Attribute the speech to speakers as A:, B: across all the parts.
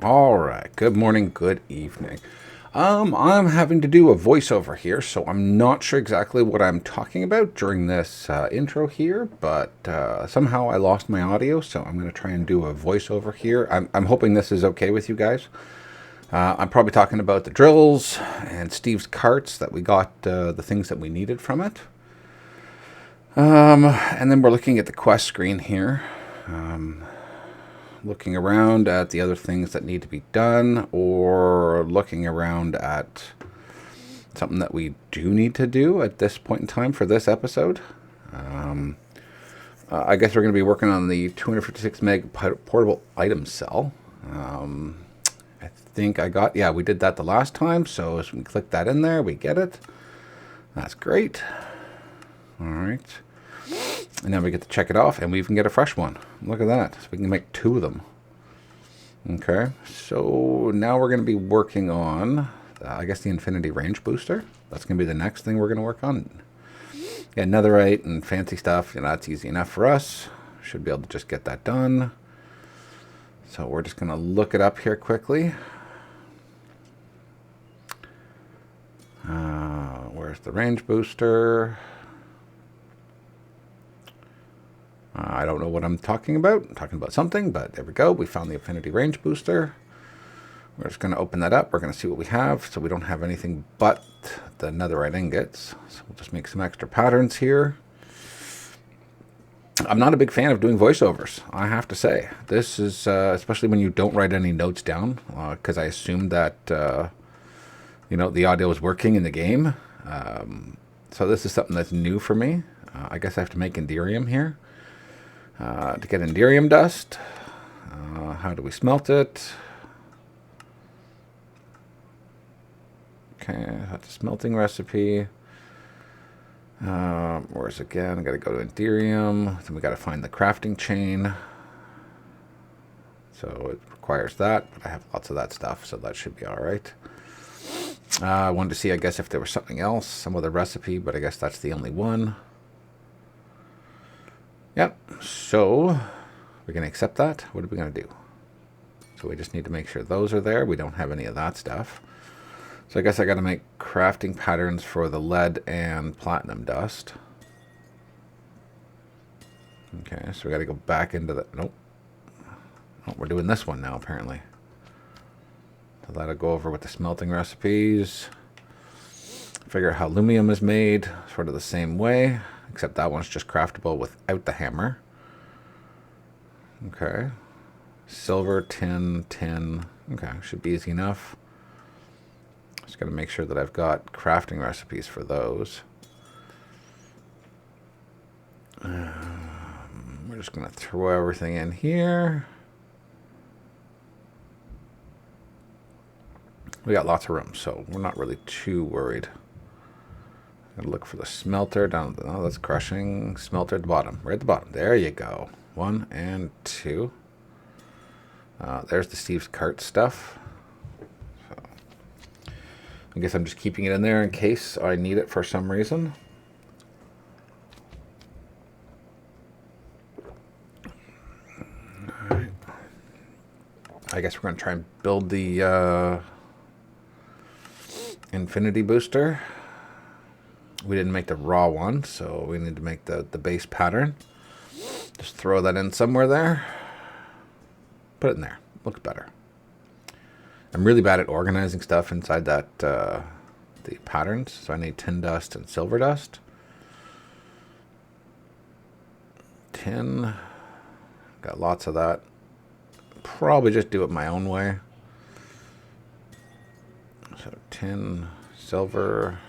A: All right. Good morning, good evening. I'm having to do a voiceover here, so I'm not sure exactly what I'm talking about during this intro here, but somehow I lost my audio, so I'm going to try and do a voiceover here. I'm hoping this is okay with you guys. I'm probably talking about the drills and Steve's carts that we got the things that we needed from it. And then we're looking at the quest screen here. Looking around at the other things that need to be done, or looking around at something that we do need to do at this point in time for this episode. I guess we're going to be working on the 256 meg portable item cell. I think we did that the last time, so as we click that in there, we get it. That's great. All right. And then we get to check it off, and we even get a fresh one. Look at that. So we can make 2 of them. Okay, so now we're going to be working on, I guess, the infinity range booster. That's going to be the next thing we're going to work on. Yeah, netherite and fancy stuff, that's easy enough for us. Should be able to just get that done. So we're just going to look it up here quickly. Where's the range booster? I don't know what I'm talking about. I'm talking about something, but there we go. We found the Affinity Range Booster. We're just going to open that up. We're going to see what we have. So we don't have anything but the netherite ingots. So we'll just make some extra patterns here. I'm not a big fan of doing voiceovers, I have to say. This is, especially when you don't write any notes down, because I assumed that, the audio was working in the game. So this is something that's new for me. I guess I have to make Enderium here. To get Enderium dust, how do we smelt it? Okay, that's a smelting recipe. Where's again? I got to go to Enderium. Then we got to find the crafting chain. So it requires that, but I have lots of that stuff, so that should be all right. I wanted to see, I guess, if there was something else, some other recipe, but I guess that's the only one. Yep, so we're going to accept that. What are we going to do? So we just need to make sure those are there. We don't have any of that stuff. So I guess I got to make crafting patterns for the lead and platinum dust. Okay, so we got to go back into the... Nope. Oh, we're doing this one now, apparently. So that'll go over with the smelting recipes. Figure out how aluminum is made, sort of the same way. Except that one's just craftable without the hammer. Okay. Silver, tin. Okay, should be easy enough. Just got to make sure that I've got crafting recipes for those. We're just going to throw everything in here. We got lots of room, so we're not really too worried. Gotta look for the smelter down. Oh, that's crushing. Smelter at the bottom. Right at the bottom. There you go. 1 and 2. There's the Steve's cart stuff. So, I guess I'm just keeping it in there in case I need it for some reason. All right. I guess we're going to try and build the infinity booster. We didn't make the raw one, so we need to make the base pattern. Just throw that in somewhere there. Put it in there. Looks better. I'm really bad at organizing stuff inside that the patterns, so I need tin dust and silver dust. Tin. Got lots of that. Probably just do it my own way. So tin, silver...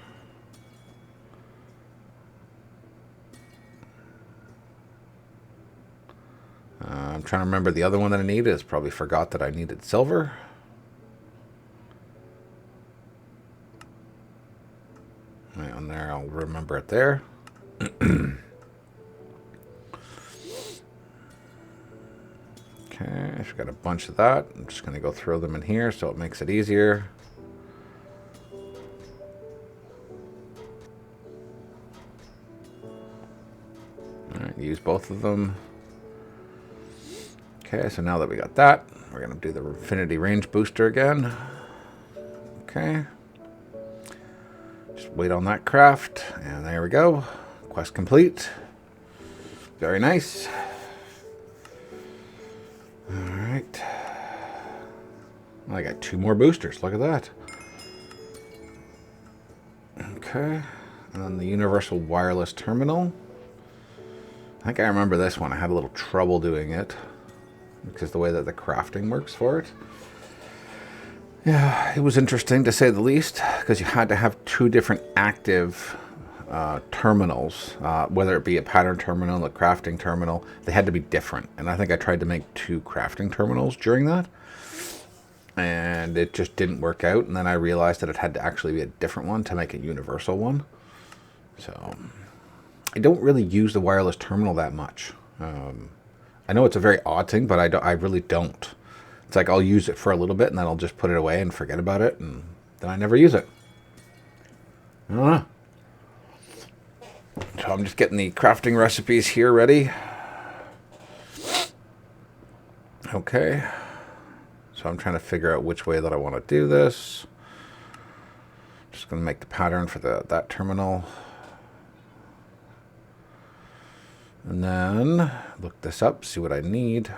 A: I'm trying to remember the other one that I needed. I probably forgot that I needed silver. Right on there, I'll remember it there. Okay, I've got a bunch of that. I'm just going to go throw them in here so it makes it easier. All right, use both of them. Okay, so now that we got that, we're going to do the infinity range booster again. Okay. Just wait on that craft, and there we go. Quest complete. Very nice. Alright. I got 2 more boosters. Look at that. Okay. And then the universal wireless terminal. I think I remember this one. I had a little trouble doing it because the way that the crafting works for it. Yeah, it was interesting to say the least because you had to have 2 different active terminals, whether it be a pattern terminal, a crafting terminal. They had to be different. And I think I tried to make 2 crafting terminals during that. And it just didn't work out. And then I realized that it had to actually be a different one to make a universal one. So I don't really use the wireless terminal that much. I know it's a very odd thing, but I really don't. It's like I'll use it for a little bit and then I'll just put it away and forget about it. And then I never use it. I don't know. So I'm just getting the crafting recipes here ready. Okay. So I'm trying to figure out which way that I want to do this. Just going to make the pattern for that terminal. And then look this up, see what I need.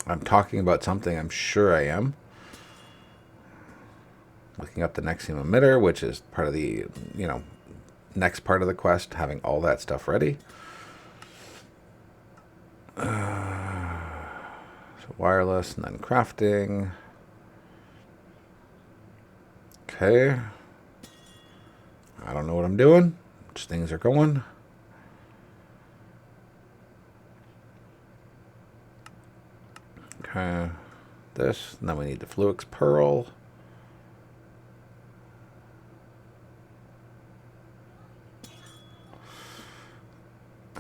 A: I'm talking about something, I'm sure I am. Looking up the Nexium emitter, which is part of the, next part of the quest, having all that stuff ready. So wireless and then crafting. Okay. I don't know what I'm doing. Just things are going. Okay. This. And then we need the Fluix Pearl.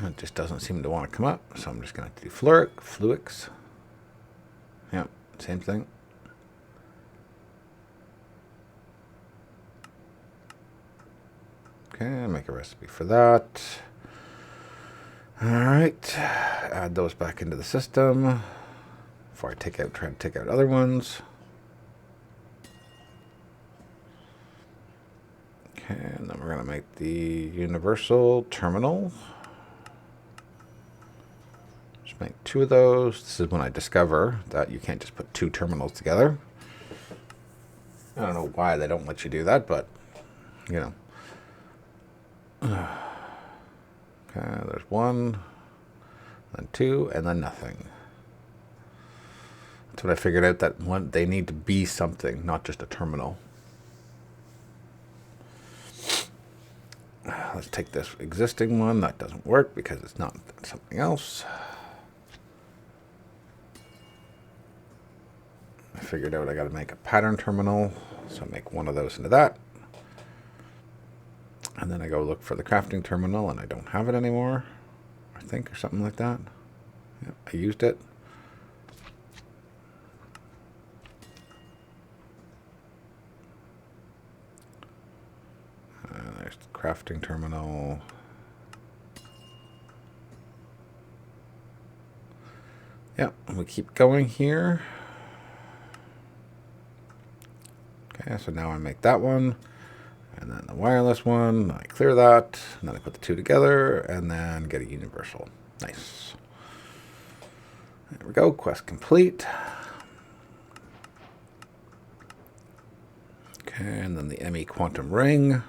A: It just doesn't seem to want to come up, so I'm just going to do Fluix. Yep, same thing. Okay, make a recipe for that. Alright, add those back into the system before I try to take out other ones. Okay, and then we're going to make the universal terminal. Just make 2 of those. This is when I discover that you can't just put 2 terminals together. I don't know why they don't let you do that, but, Okay, there's 1, then 2, and then nothing. That's when I figured out that they need to be something, not just a terminal. Let's take this existing one. That doesn't work because it's not something else. I figured out I got to make a pattern terminal, so I make 1 of those into that. And then I go look for the crafting terminal, and I don't have it anymore, I think, or something like that. Yep, I used it. There's the crafting terminal. Yep, and we keep going here. Okay, so now I make that one. And then the wireless one, I clear that, and then I put the 2 together, and then get a universal. Nice. There we go, quest complete. Okay, and then the ME quantum ring.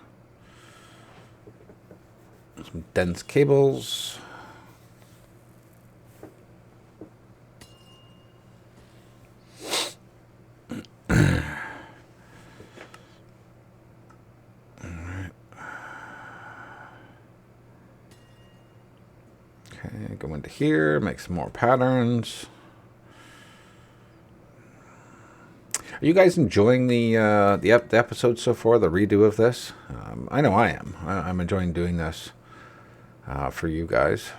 A: Some dense cables. Go into here, make some more patterns. Are you guys enjoying the episode so far, the redo of this? I know I am. I'm enjoying doing this for you guys.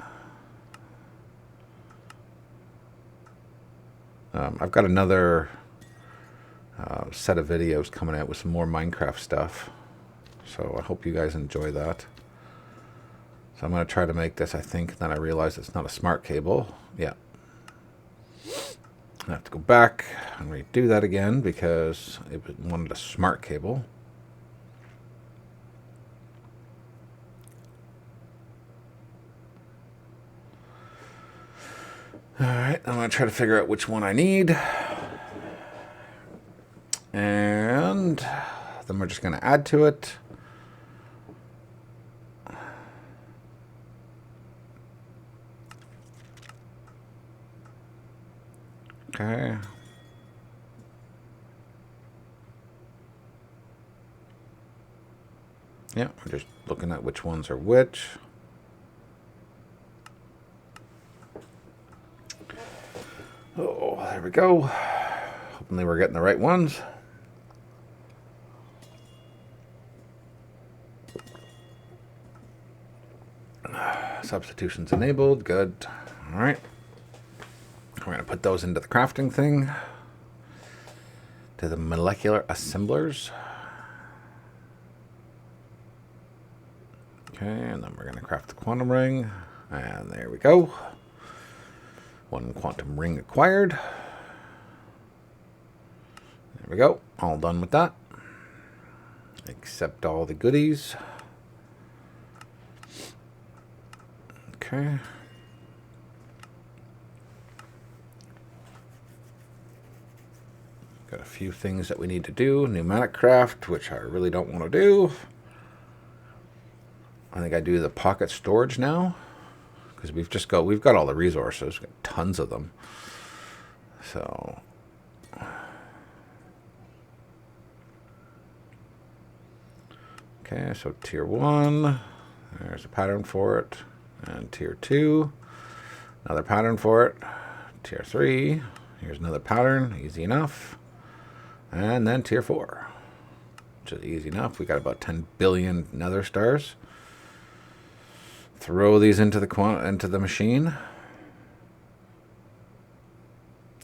A: I've got another set of videos coming out with some more Minecraft stuff, so I hope you guys enjoy that. So I'm going to try to make this, I think. Then I realize it's not a smart cable. Yeah. I have to go back and redo that again because it wanted a smart cable. Alright, I'm going to try to figure out which one I need. And then we're just going to add to it. Okay. Yeah, we're just looking at which ones are which. Oh, there we go. Hopefully we're getting the right ones. Substitutions enabled. Good. All right. We're going to put those into the crafting thing. To the molecular assemblers. Okay, and then we're going to craft the quantum ring. And there we go. One quantum ring acquired. There we go. All done with that. Accept all the goodies. Okay. Got a few things that we need to do. Pneumatic craft, which I really don't want to do. I think I do the pocket storage now. Because we've got all the resources. We've got tons of them. So okay, so tier 1. There's a pattern for it. And tier 2. Another pattern for it. Tier 3. Here's another pattern. Easy enough. And then tier 4. Which is easy enough. We got about 10 billion nether stars. Throw these into the machine.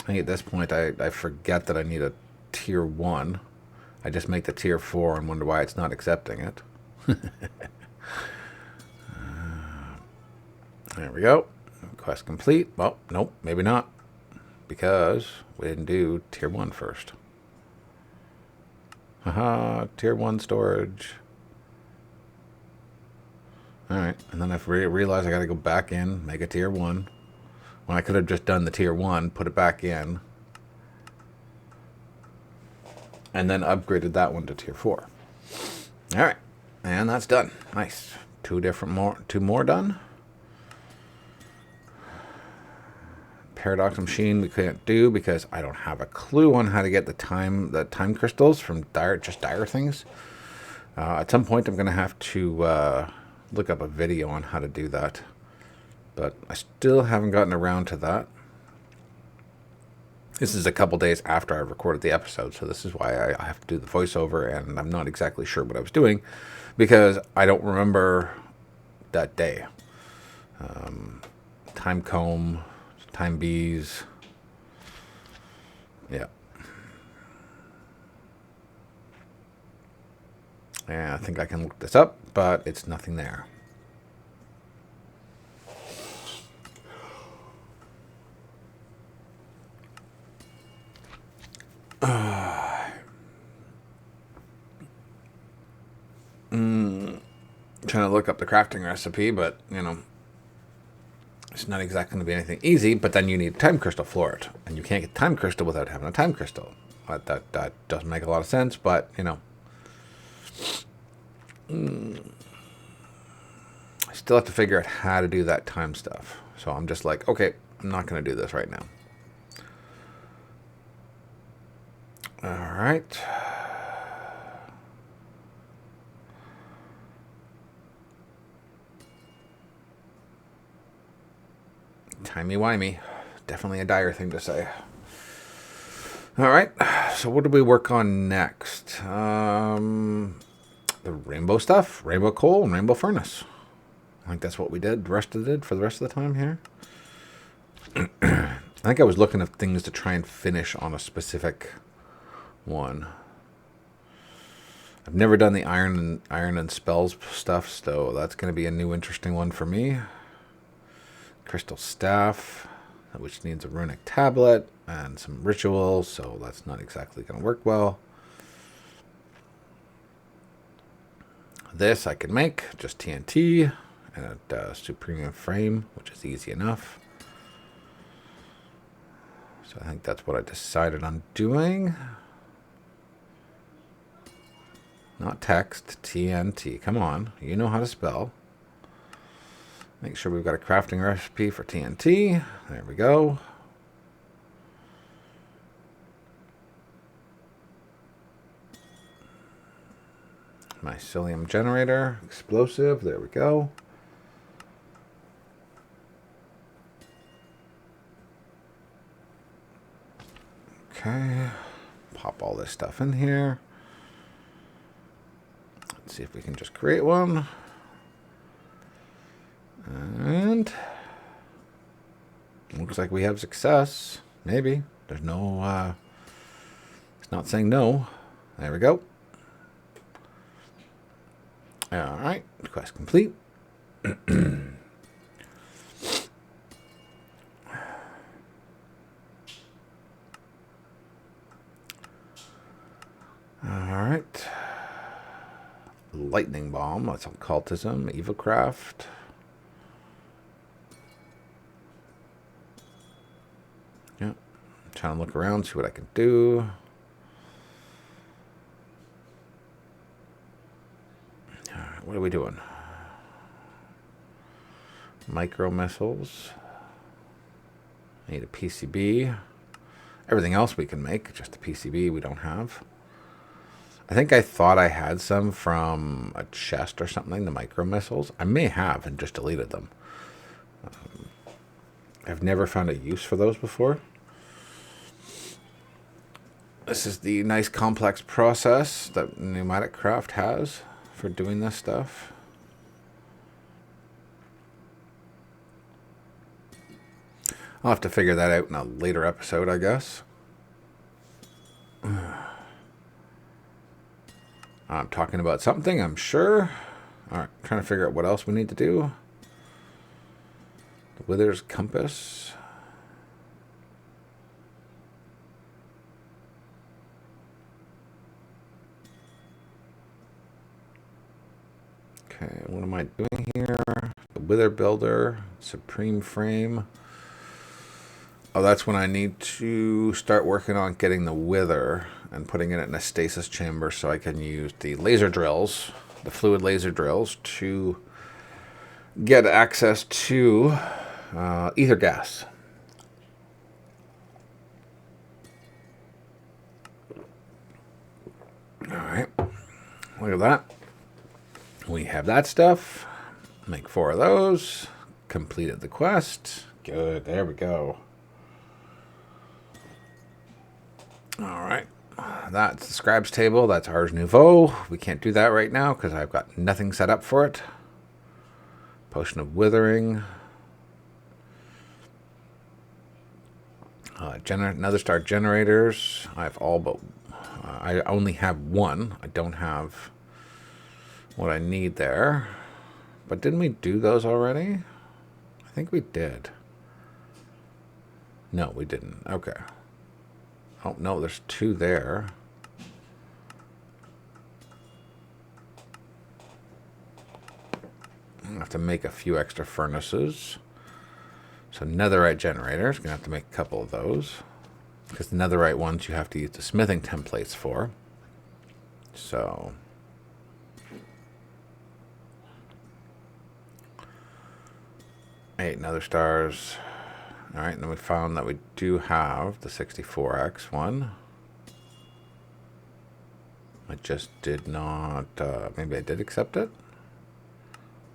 A: I think at this point I forget that I need a tier 1. I just make the tier 4 and wonder why it's not accepting it. There we go. Quest complete. Well, nope, maybe not. Because we didn't do tier 1 first. Haha, tier 1 storage. Alright, and then I've realized I gotta go back in, make a tier 1. When I could have just done the tier 1, put it back in. And then upgraded that one to tier 4. Alright, and that's done. Nice. Two more done. Paradox machine we can't do because I don't have a clue on how to get the time crystals from dire things. At some point I'm going to have to look up a video on how to do that, but I still haven't gotten around to that. This is a couple days after I've recorded the episode, so this is why I have to do the voiceover, and I'm not exactly sure what I was doing because I don't remember that day. Time comb, time bees. Yeah. Yeah, I think I can look this up, but it's nothing there. Trying to look up the crafting recipe, but it's not exactly going to be anything easy. But then you need time crystal for it, and you can't get time crystal without having a time crystal. That doesn't make a lot of sense, but I still have to figure out how to do that time stuff. So I'm just like, okay, I'm not going to do this right now. All right. Timey-wimey. Definitely a dire thing to say. All right. So what do we work on next? The rainbow stuff. Rainbow coal and rainbow furnace. I think that's what we did. For the rest of the time here. I think I was looking at things to try and finish on a specific one. I've never done the iron and spells stuff, so that's going to be a new interesting one for me. Crystal staff, which needs a runic tablet and some rituals, so that's not exactly going to work well. This I can make, just TNT and a supreme frame, which is easy enough. So I think that's what I decided on doing. Not text, TNT. Come on, you know how to spell. Make sure we've got a crafting recipe for TNT. There we go. Mycelium generator, explosive. There we go. Okay, pop all this stuff in here. Let's see if we can just create one. And looks like we have success. Maybe. There's no, it's not saying no. There we go. All right, quest complete. All right. Lightning bomb. That's occultism. Evilcraft. Yeah. I'm trying to look around, see what I can do. All right, what are we doing? Micro missiles. I need a PCB. Everything else we can make, just a PCB we don't have. I think I thought I had some from a chest or something, the micro missiles. I may have and just deleted them. I've never found a use for those before. This is the nice complex process that Pneumatic Craft has for doing this stuff. I'll have to figure that out in a later episode, I guess. I'm talking about something, I'm sure. All right, trying to figure out what else we need to do. The Wither's Compass. Okay, what am I doing here? The Wither Builder, Supreme Frame. Oh, that's when I need to start working on getting the Wither and putting it in a stasis chamber so I can use the laser drills, the fluid laser drills, to get access to ether gas. All right, look at that. We have that stuff. Make 4 of those. Completed the quest. Good, there we go. All right, that's the scribe's table. That's Ars Nouveau. We can't do that right now because I've got nothing set up for it. Potion of Withering. Nether Star generators. I have all but... I only have one. I don't have what I need there. But didn't we do those already? I think we did. No, we didn't. Okay. Oh, no, there's 2 there. I have to make a few extra furnaces. So netherite generators, gonna have to make a couple of those. Because the netherite ones you have to use the smithing templates for. So... 8 nether stars. Alright, and then we found that we do have the 64x one. I just did not... maybe I did accept it?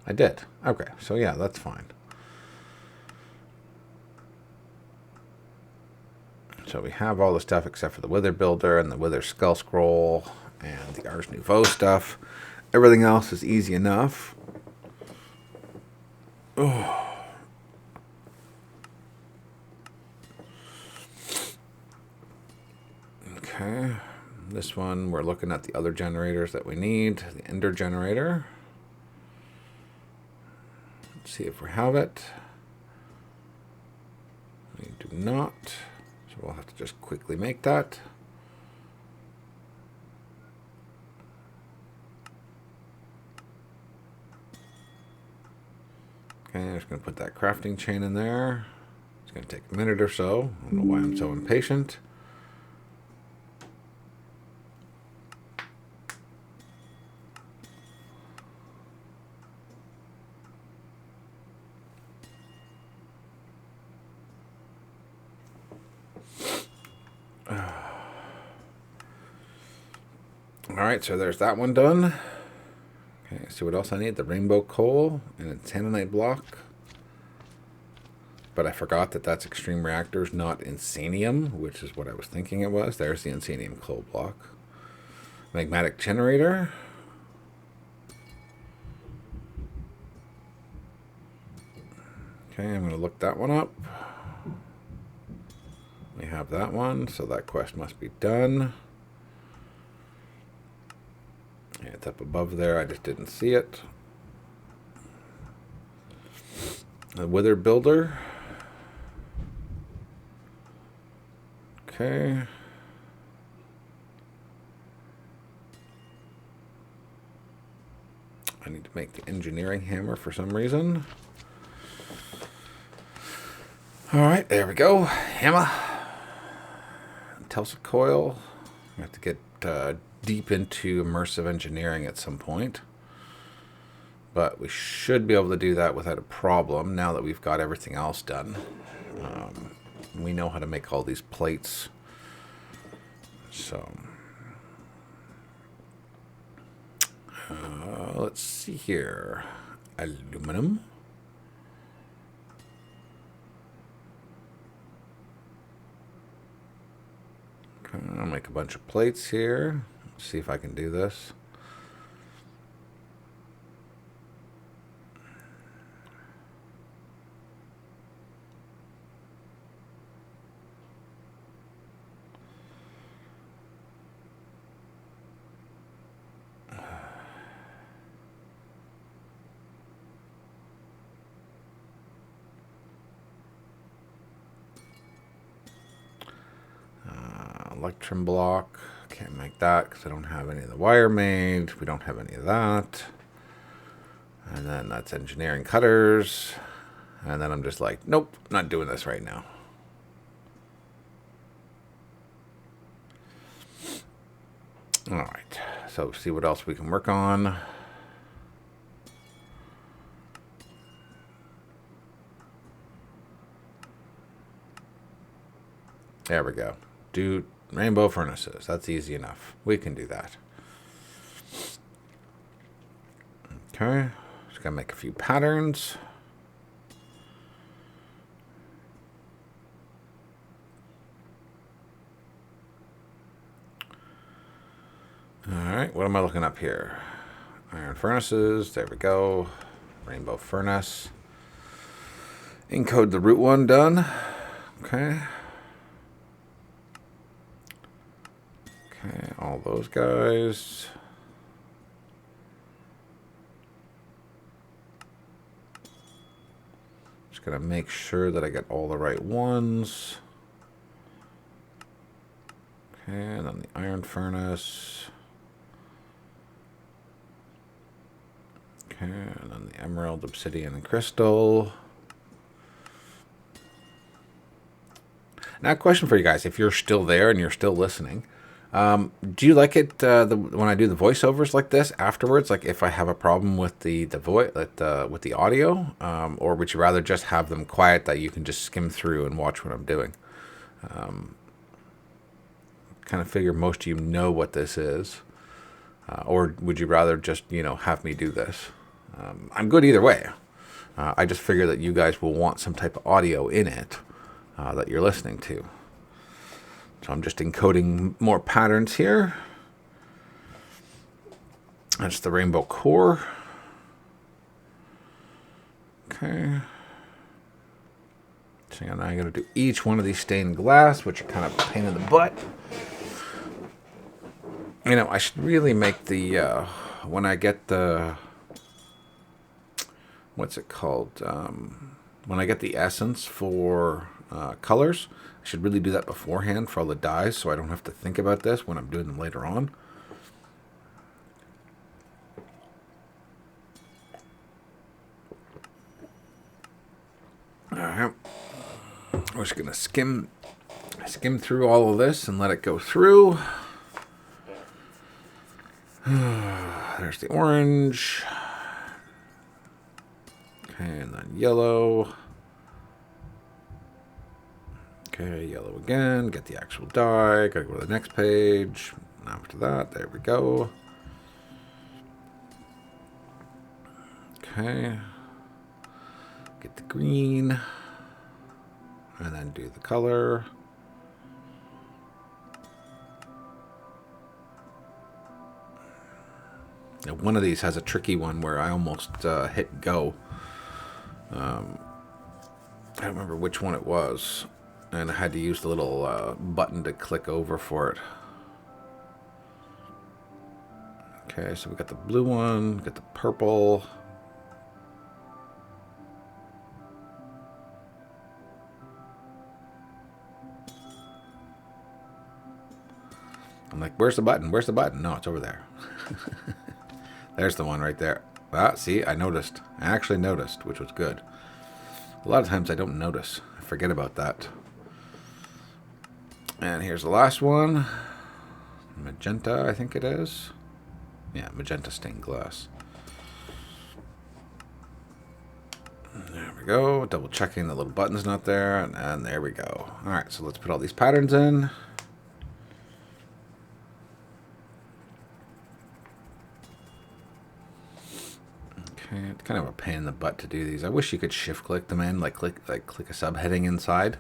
A: I did. Okay, so yeah, that's fine. So we have all the stuff except for the Wither Builder and the Wither Skull Scroll and the Ars Nouveau stuff. Everything else is easy enough. Oh. Okay, This one, we're looking at the other generators that we need. The ender generator. Let's see if we have it. We do not. So we'll have to just quickly make that. Okay, I'm just going to put that crafting chain in there. It's going to take a minute or so. I don't know why I'm so impatient. Alright, so there's that one done. Okay, see what else I need? The rainbow coal and a tanninite block. But I forgot that that's extreme reactors, not insanium, which is what I was thinking it was. There's the insanium coal block. Magmatic generator. Okay, I'm going to look that one up. We have that one, so that quest must be done. Yeah, it's up above there. I just didn't see it. The Wither Builder. Okay. I need to make the engineering hammer for some reason. Alright, there we go. Hammer. Tulsa coil. I have to get deep into immersive engineering at some point. But we should be able to do that without a problem now that we've got everything else done. We know how to make all these plates. So, let's see here. Aluminum. Okay, I'll make a bunch of plates here. Let's see if I can do this. Electrum block. Can't make that because I don't have any of the wire made. We don't have any of that. And then that's engineering cutters. And then I'm just like, nope, not doing this right now. All right, so see what else we can work on. There we go. Do rainbow furnaces. That's easy enough. We can do that. Okay, just gotta make a few patterns. Alright, what am I looking up here? Iron furnaces, there we go. Rainbow furnace. Encode the root one done. Okay. Okay, all those guys. Just gonna make sure that I get all the right ones. Okay, and then the iron furnace. Okay, and then the emerald, obsidian, and crystal. Now, a question for you guys, if you're still there and you're still listening, do you like it when I do the voiceovers like this afterwards? Like if I have a problem with the voice, with the audio, or would you rather just have them quiet that you can just skim through and watch what I'm doing? Kind of figure most of you know what this is, or would you rather just have me do this? I'm good either way. I just figure that you guys will want some type of audio in it that you're listening to. So I'm just encoding more patterns here. That's the rainbow core. Okay. So now I'm going to do each one of these stained glass, which are kind of a pain in the butt. You know, I should really make the, when I get the, what's it called? When I get the essence for colors, I should really do that beforehand for all the dyes so I don't have to think about this when I'm doing them later on. Alright. We're just going to skim through all of this and let it go through. There's the orange. Okay, and then yellow. Okay, yellow again. Get the actual dye. Gotta go to the next page. After that, there we go. Okay. Get the green. And then do the color. Now, one of these has a tricky one where I almost hit go. I don't remember which one it was. And I had to use the little button to click over for it. Okay, so we got the blue one, got the purple. I'm like, where's the button? Where's the button? No, it's over there. There's the one right there. Ah, see, I noticed. I actually noticed, which was good. A lot of times I don't notice. I forget about that. And here's the last one. Magenta, I think it is. Yeah, magenta stained glass. There we go. Double checking the little button's not there. And there we go. All right, so let's put all these patterns in. Okay, it's kind of a pain in the butt to do these. I wish you could shift click them in, like click a subheading inside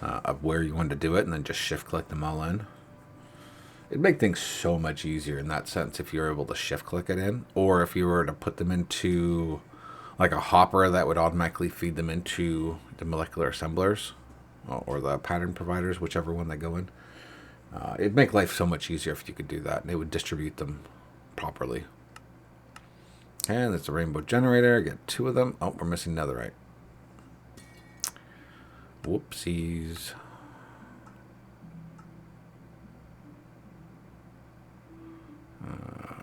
A: of where you want to do it, and then just shift click them all in. It'd make things so much easier in that sense if you were able to shift click it in, or if you were to put them into like a hopper that would automatically feed them into the molecular assemblers or the pattern providers, whichever one they go in. It'd make life so much easier if you could do that, and it would distribute them properly. And it's a rainbow generator. Get 2 of them. Oh, we're missing netherite. Whoopsies.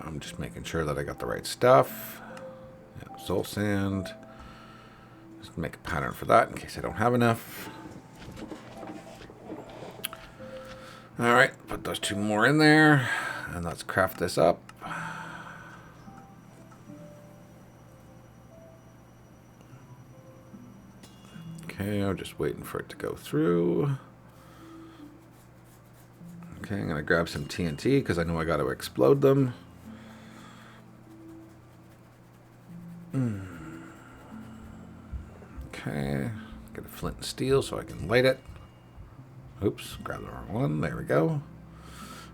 A: I'm just making sure that I got the right stuff. Yeah, soul sand. Just make a pattern for that in case I don't have enough. All right, put those 2 more in there, and let's craft this up. Okay, I'm just waiting for it to go through. Okay, I'm going to grab some TNT because I know I got to explode them. Okay, get a flint and steel so I can light it. Oops, grab the wrong one. There we go.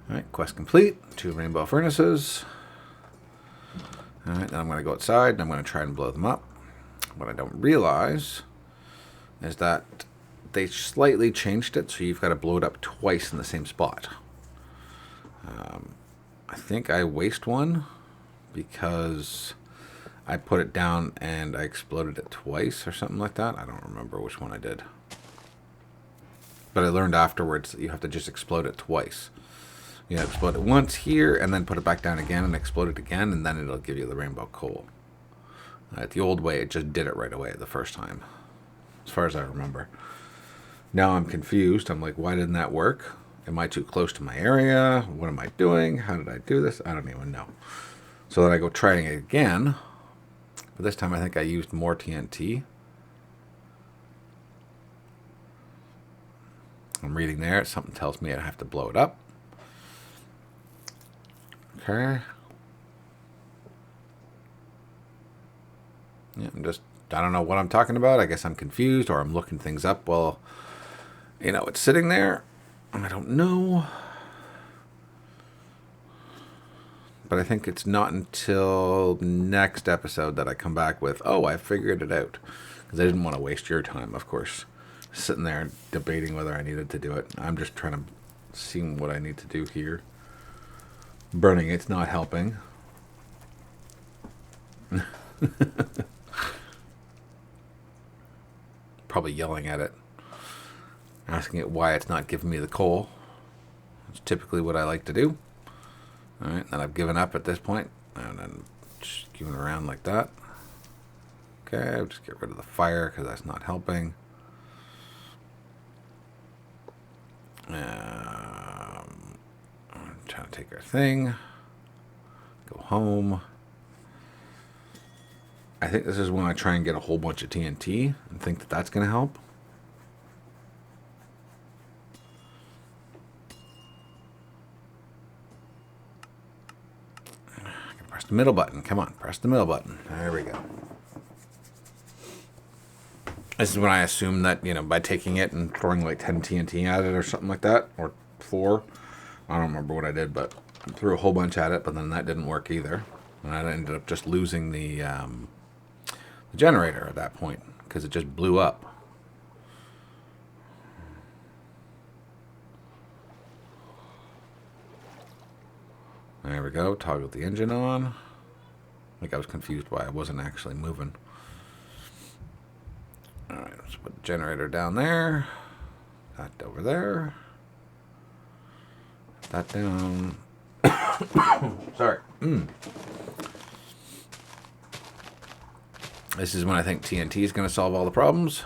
A: Alright, quest complete. 2 rainbow furnaces. Alright, then I'm going to go outside and I'm going to try and blow them up. What I don't realize is that they slightly changed it, so you've got to blow it up twice in the same spot. I think I waste one because I put it down and I exploded it twice or something like that. I don't remember which one I did. But I learned afterwards that you have to just explode it twice. You have to explode it once here and then put it back down again and explode it again, and then it'll give you the rainbow coal. The old way, it just did it right away the first time, as far as I remember. Now I'm confused. I'm like, why didn't that work? Am I too close to my area? What am I doing? How did I do this? I don't even know. So then I go trying it again. But this time I think I used more TNT. I'm reading there. Something tells me I have to blow it up. Okay. Yeah, I don't know what I'm talking about. I guess I'm confused or I'm looking things up while, it's sitting there. I don't know. But I think it's not until next episode that I come back with, oh, I figured it out. Because I didn't want to waste your time, of course, sitting there debating whether I needed to do it. I'm just trying to see what I need to do here. Burning it's not helping. Probably yelling at it, asking it why it's not giving me the coal. It's typically what I like to do. Alright, then I've given up at this point, and then just giving around like that. Okay, I'll just get rid of the fire because that's not helping. I'm trying to take our thing, go home. I think this is when I try and get a whole bunch of TNT and think that that's going to help. Press the middle button. Come on, press the middle button. There we go. This is when I assume that, by taking it and throwing like 10 TNT at it or something like that, or 4. I don't remember what I did, but I threw a whole bunch at it, but then that didn't work either. And I ended up just losing the generator at that point because it just blew up. There we go. Toggle the engine on. Like I was confused why I wasn't actually moving. Alright, let's put the generator down there. That over there. That down. Sorry. This is when I think TNT is going to solve all the problems.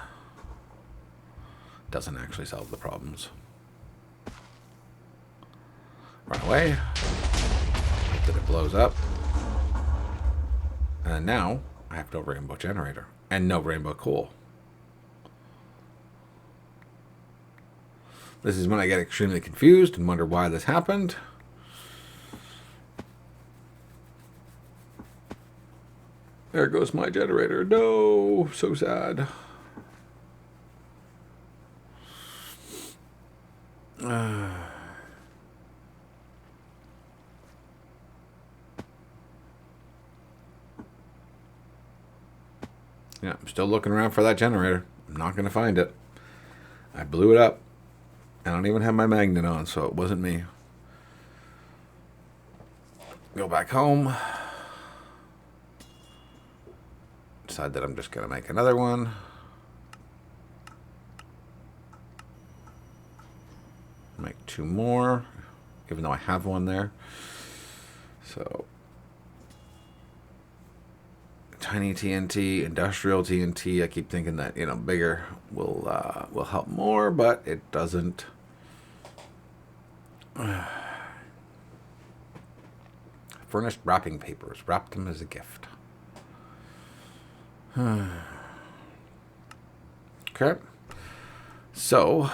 A: Doesn't actually solve the problems. Run away. Hope that it blows up. And now I have no rainbow generator and no rainbow coal. This is when I get extremely confused and wonder why this happened. There goes my generator. No, so sad. Yeah, I'm still looking around for that generator. I'm not going to find it. I blew it up. I don't even have my magnet on, so it wasn't me. Go back home. Decide that I'm just going to make another one. Make 2 more, even though I have one there. So, tiny TNT, industrial TNT. I keep thinking that bigger will help more, but it doesn't. Furnished wrapping papers. Wrapped them as a gift. Okay. So,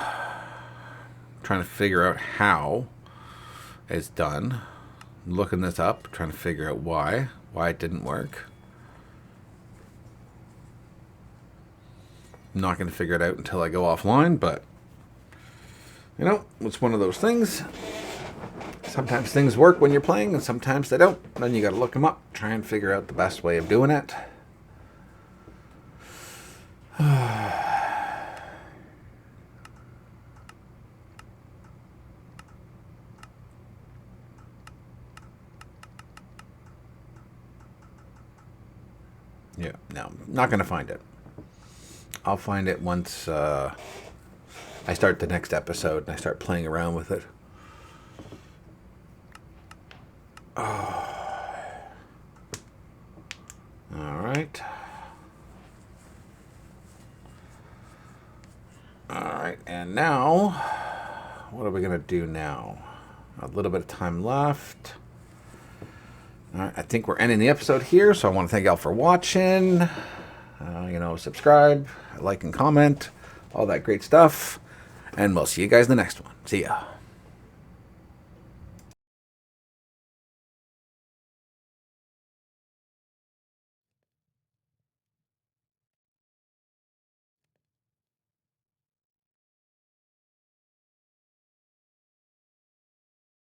A: trying to figure out how it's done. Looking this up, trying to figure out why it didn't work. I'm not going to figure it out until I go offline, but it's one of those things. Sometimes things work when you're playing, and sometimes they don't. Then you got to look them up, try and figure out the best way of doing it. Yeah, no, I'm not going to find it. I'll find it once I start the next episode and I start playing around with it. Oh. All right. All right, and now, what are we going to do now? A little bit of time left. All right, I think we're ending the episode here, so I want to thank y'all for watching. Subscribe, like, and comment, all that great stuff. And we'll see you guys in the next one. See ya.